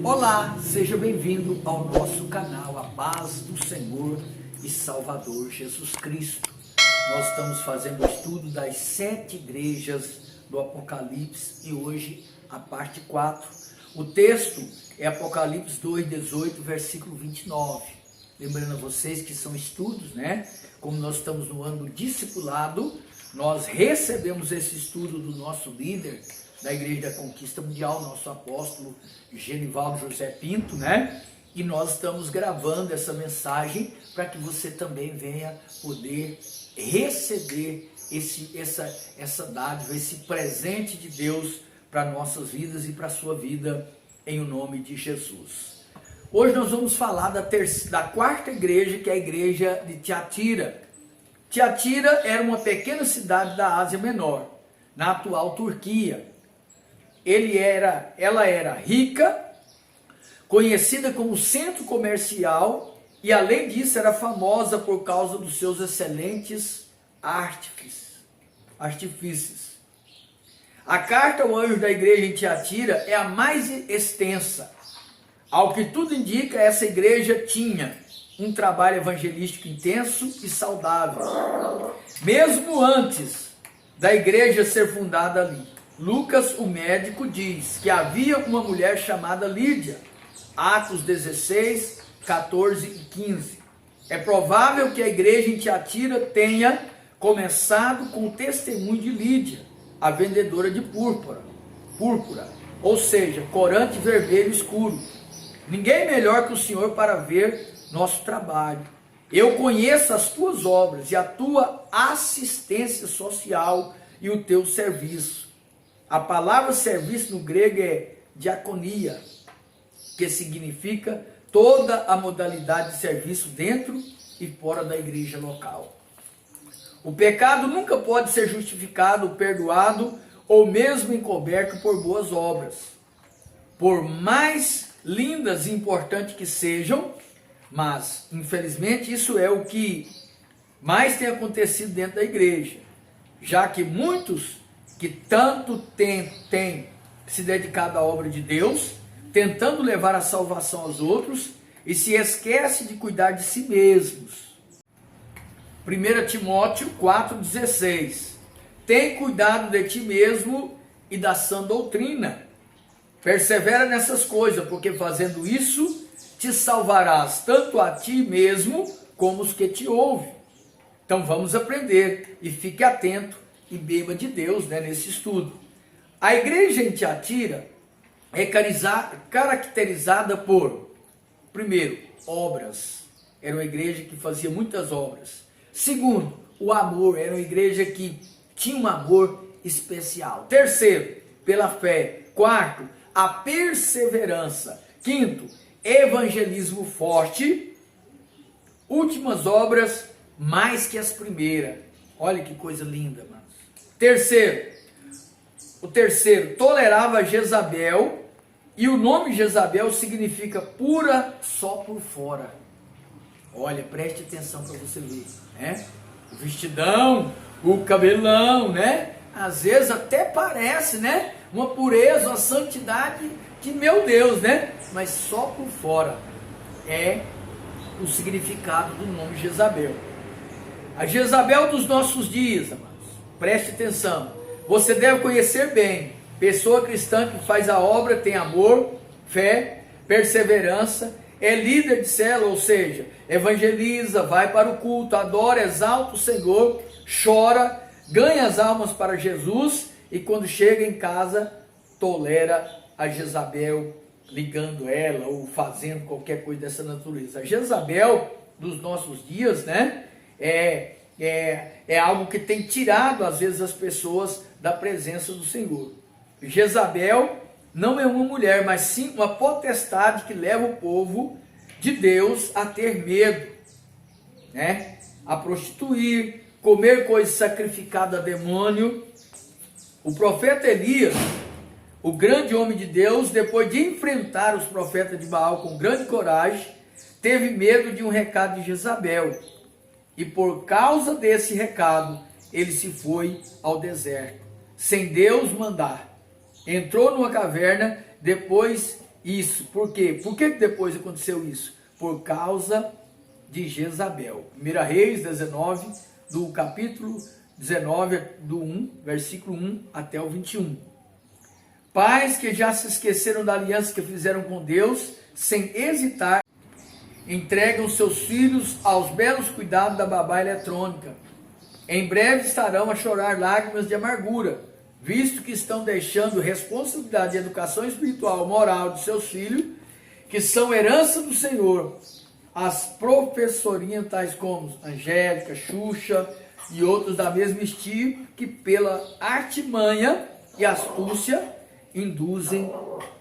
Olá, seja bem-vindo ao nosso canal, a paz do Senhor e Salvador Jesus Cristo. Nós estamos fazendo o estudo das 7 igrejas do Apocalipse e hoje a parte 4. O texto é Apocalipse 2:18, versículo 29. Lembrando a vocês que são estudos, né? Como nós estamos no ano do discipulado, nós recebemos esse estudo do nosso líder da Igreja da Conquista Mundial, nosso apóstolo Genivaldo José Pinto, né? E nós estamos gravando essa mensagem para que você também venha poder receber essa dádiva, esse presente de Deus para nossas vidas e para a sua vida, em o nome de Jesus. Hoje nós vamos falar da quarta igreja, que é a igreja de Tiatira. Tiatira era uma pequena cidade da Ásia Menor, na atual Turquia. Ela era rica, conhecida como centro comercial e, além disso, era famosa por causa dos seus excelentes artifícios. A carta ao anjo da igreja em Tiatira é a mais extensa. Ao que tudo indica, essa igreja tinha um trabalho evangelístico intenso e saudável, mesmo antes da igreja ser fundada ali. Lucas, o médico, diz que havia uma mulher chamada Lídia, Atos 16, 14 e 15. É provável que a igreja em Tiatira tenha começado com o testemunho de Lídia, a vendedora de púrpura, ou seja, corante vermelho escuro. Ninguém melhor que o Senhor para ver nosso trabalho. Eu conheço as tuas obras e a tua assistência social e o teu serviço. A palavra serviço no grego é diaconia, que significa toda a modalidade de serviço dentro e fora da igreja local. O pecado nunca pode ser justificado, perdoado ou mesmo encoberto por boas obras. Por mais lindas e importantes que sejam, mas infelizmente isso é o que mais tem acontecido dentro da igreja, já que muitos que tanto têm se dedicado à obra de Deus, tentando levar a salvação aos outros, e se esquece de cuidar de si mesmos. 1 Timóteo 4,16. Tem cuidado de ti mesmo e da sã doutrina. Persevera nessas coisas, porque fazendo isso, te salvarás tanto a ti mesmo, como os que te ouvem. Então vamos aprender, e fique atento, e beba de Deus, né, nesse estudo. A igreja em Tiatira é caracterizada por, primeiro, obras. Era uma igreja que fazia muitas obras. Segundo, o amor. Era uma igreja que tinha um amor especial. Terceiro, pela fé. Quarto, a perseverança. Quinto, evangelismo forte. Últimas obras mais que as primeiras. Olha que coisa linda, mano. O terceiro, tolerava Jezabel, e o nome Jezabel significa pura só por fora. Olha, preste atenção para você ver, né? O vestidão, o cabelão, né? Às vezes até parece, né? Uma pureza, uma santidade que, meu Deus, né? Mas só por fora é o significado do nome Jezabel. A Jezabel dos nossos dias, amados. Preste atenção, você deve conhecer bem. Pessoa cristã que faz a obra, tem amor, fé, perseverança, é líder de célula, ou seja, evangeliza, vai para o culto, adora, exalta o Senhor, chora, ganha as almas para Jesus, e quando chega em casa, tolera a Jezabel, ligando ela ou fazendo qualquer coisa dessa natureza. A Jezabel dos nossos dias, né, é algo que tem tirado, às vezes, as pessoas da presença do Senhor. Jezabel não é uma mulher, mas sim uma potestade que leva o povo de Deus a ter medo, né? A prostituir, comer coisas sacrificadas a demônio. O profeta Elias, o grande homem de Deus, depois de enfrentar os profetas de Baal com grande coragem, teve medo de um recado de Jezabel. E por causa desse recado, ele se foi ao deserto, sem Deus mandar. Entrou numa caverna, depois Isso, por quê? Por que depois aconteceu isso? Por causa de Jezabel. 1 Reis 19, do capítulo 19, do 1, versículo 1 até o 21. Pais que já se esqueceram da aliança que fizeram com Deus, sem hesitar, entregam seus filhos aos belos cuidados da babá eletrônica. Em breve estarão a chorar lágrimas de amargura, visto que estão deixando responsabilidade de educação espiritual e moral de seus filhos, que são herança do Senhor, as professorinhas tais como Angélica, Xuxa e outros da mesma estilo, que pela artimanha e astúcia induzem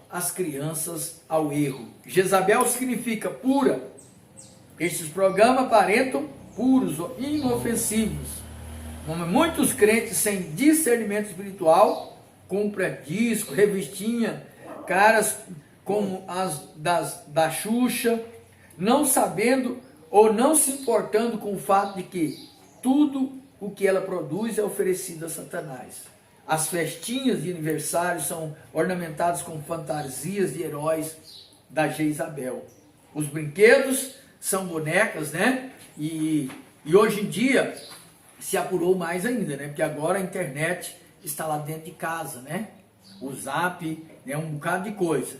as crianças ao erro. Jezabel significa pura. Estes programas aparentam puros, inofensivos. Muitos crentes sem discernimento espiritual compram disco, revistinha, caras como as da Xuxa, não sabendo ou não se importando com o fato de que tudo o que ela produz é oferecido a Satanás. As festinhas de aniversário são ornamentadas com fantasias de heróis da Jezabel. Os brinquedos são bonecas, né? E hoje em dia se apurou mais ainda, né? Porque agora a internet está lá dentro de casa, né? O Zap, né? Um bocado de coisa.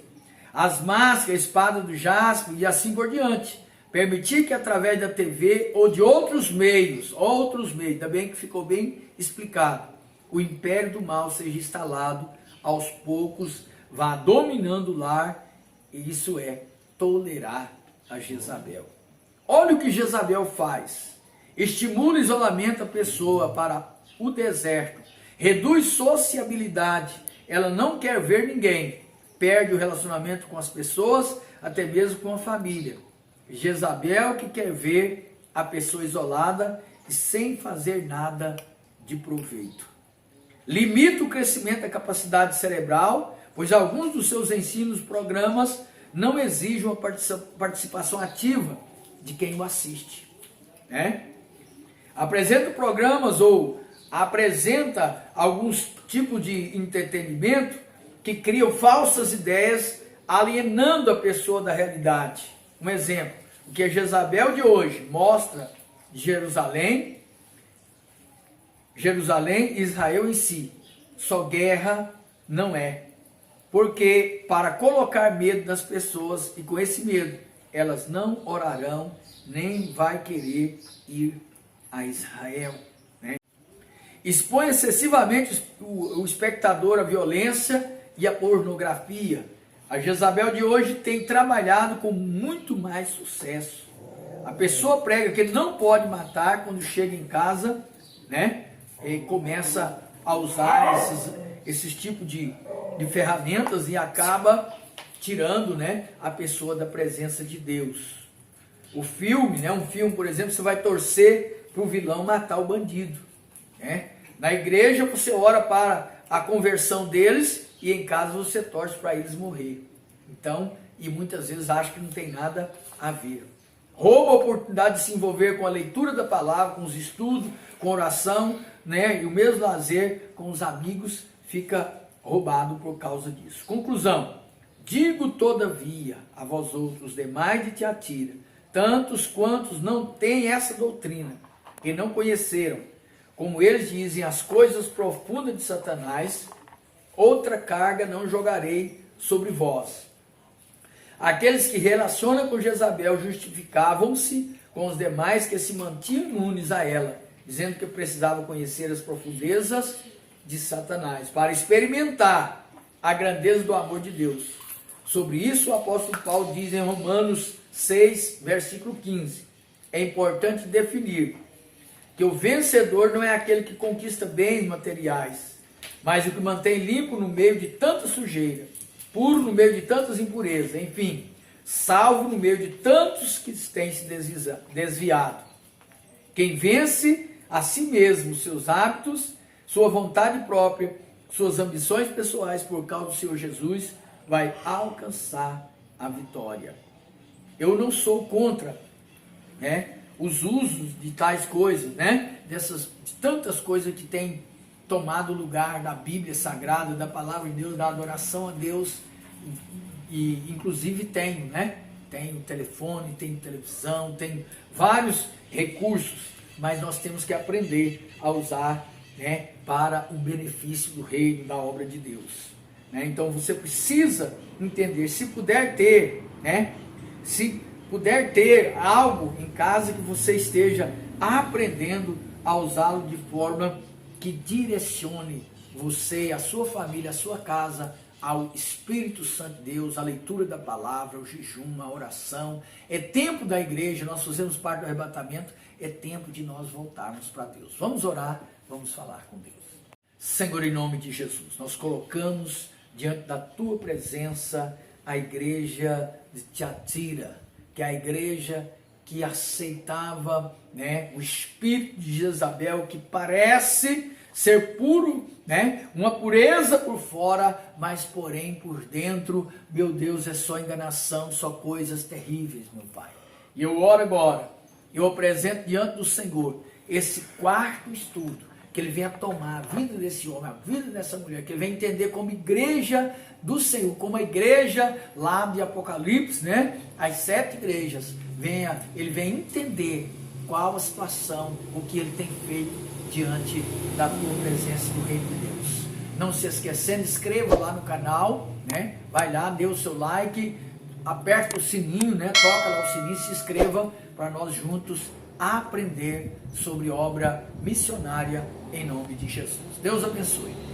As máscaras, a espada do jaspe e assim por diante. Permitir que através da TV ou de outros meios, ainda bem que ficou bem explicado, o império do mal seja instalado aos poucos, vá dominando o lar, e isso é tolerar a Jezabel. Olha o que Jezabel faz. Estimula e isolamento a pessoa para o deserto, reduz sociabilidade, ela não quer ver ninguém, perde o relacionamento com as pessoas, até mesmo com a família. Jezabel que quer ver a pessoa isolada e sem fazer nada de proveito. Limita o crescimento da capacidade cerebral, pois alguns dos seus ensinos, programas, não exigem uma participação ativa de quem o assiste, né? Apresenta programas ou apresenta alguns tipos de entretenimento que criam falsas ideias, alienando a pessoa da realidade. Um exemplo, o que a Jezabel de hoje mostra Jerusalém e Israel em si. Só guerra não é. Porque para colocar medo nas pessoas, e com esse medo, elas não orarão, nem vai querer ir a Israel. Né? Expõe excessivamente o espectador à violência e à pornografia. A Jezabel de hoje tem trabalhado com muito mais sucesso. A pessoa prega que ele não pode matar quando chega em casa, né? E começa a usar esses tipos de ferramentas e acaba tirando, né, a pessoa da presença de Deus. O filme, né, um filme, por exemplo, você vai torcer para o vilão matar o bandido. Né? Na igreja você ora para a conversão deles e em casa você torce para eles morrer. Então, e muitas vezes acha que não tem nada a ver. Rouba a oportunidade de se envolver com a leitura da palavra, com os estudos, com oração, né? E o mesmo lazer com os amigos fica roubado por causa disso. Conclusão: digo todavia a vós outros, demais de Tiatira, tantos quantos não têm essa doutrina e não conheceram, como eles dizem, as coisas profundas de Satanás, outra carga não jogarei sobre vós. Aqueles que relacionam com Jezabel justificavam-se com os demais que se mantinham imunes a ela, dizendo que precisavam conhecer as profundezas de Satanás, para experimentar a grandeza do amor de Deus. Sobre isso o apóstolo Paulo diz em Romanos 6, versículo 15. É importante definir que o vencedor não é aquele que conquista bens materiais, mas o que mantém limpo no meio de tanta sujeira, puro no meio de tantas impurezas, enfim, salvo no meio de tantos que têm se desviado. Quem vence a si mesmo, seus hábitos, sua vontade própria, suas ambições pessoais por causa do Senhor Jesus, vai alcançar a vitória. Eu não sou contra, né, os usos de tais coisas, né, de tantas coisas que têm tomado lugar da Bíblia Sagrada, da Palavra de Deus, da adoração a Deus, e inclusive tenho, né? Tenho telefone, tenho televisão, tenho vários recursos, mas nós temos que aprender a usar, né, para o benefício do reino, da obra de Deus. Né? Então você precisa entender, se puder ter, né, se puder ter algo em casa que você esteja aprendendo a usá-lo de forma que direcione você, a sua família, a sua casa, ao Espírito Santo de Deus, a leitura da palavra, o jejum, a oração. É tempo da igreja, nós fazemos parte do arrebatamento, é tempo de nós voltarmos para Deus. Vamos orar, vamos falar com Deus. Senhor, em nome de Jesus, nós colocamos diante da tua presença a igreja de Tiatira, que é a igreja que aceitava, né, o espírito de Jezabel, que parece ser puro, né, uma pureza por fora, mas porém por dentro, meu Deus, é só enganação, só coisas terríveis, meu Pai. E eu oro agora, eu apresento diante do Senhor esse quarto estudo, que ele venha tomar a vida desse homem, a vida dessa mulher, que ele venha entender como igreja do Senhor, como a igreja lá de Apocalipse, né, as 7 igrejas, ele venha entender qual a situação, o que ele tem feito diante da tua presença do reino de Deus. Não se esquecendo, inscreva lá no canal, né? Vai lá, dê o seu like, aperta o sininho, né? Toca lá o sininho, se inscreva para nós juntos aprender sobre obra missionária em nome de Jesus. Deus abençoe.